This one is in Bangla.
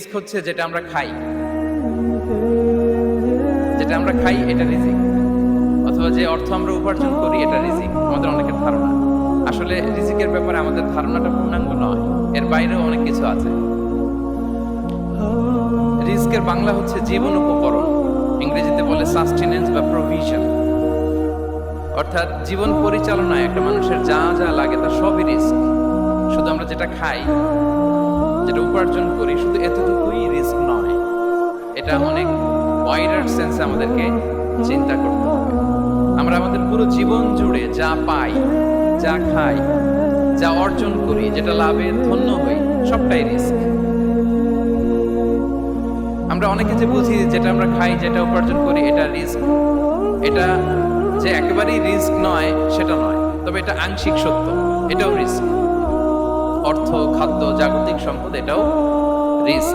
রিস্ক হচ্ছে যেটা আমরা খাই, এটা রিজিক, অথবা যে অর্থ আমরা উপার্জন করি এটা রিজিক। আমাদের অনেকের ধারণা, আসলে রিজিকের ব্যাপারে আমাদের ধারণাটা পূর্ণাঙ্গ নয়, এর বাইরেও অনেক কিছু আছে। রিস্কের বাংলা হচ্ছে জীবন উপকরণ, ইংরেজিতে বলে সাস্টেনেন্স বা প্রভিশন। অর্থাৎ জীবন পরিচালনায় একটা মানুষের যা যা লাগে তার সবই রিস্ক। শুধু আমরা যেটা খাই, যেটা উপার্জন করি, শুধু এতটুকুই রিস্ক নয়, এটা অনেক ওয়াইডার সেন্সে আমাদেরকে চিন্তা করতে হবে। আমরা আমাদের পুরো জীবন জুড়ে যা পাই, যা খাই, যা অর্জন করি, যেটা লাভে ধন্য হই, সবটাই রিস্ক। আমরা অনেকে যে বুঝি যেটা আমরা খাই, যেটা উপার্জন করি এটা রিস্ক, এটা যে একেবারেই রিস্ক নয় সেটা নয়, তবে এটা আংশিক সত্য, এটাও রিস্ক। অর্থ, খাদ্য, জাগতিক সম্পদ, এটাও রিস্ক।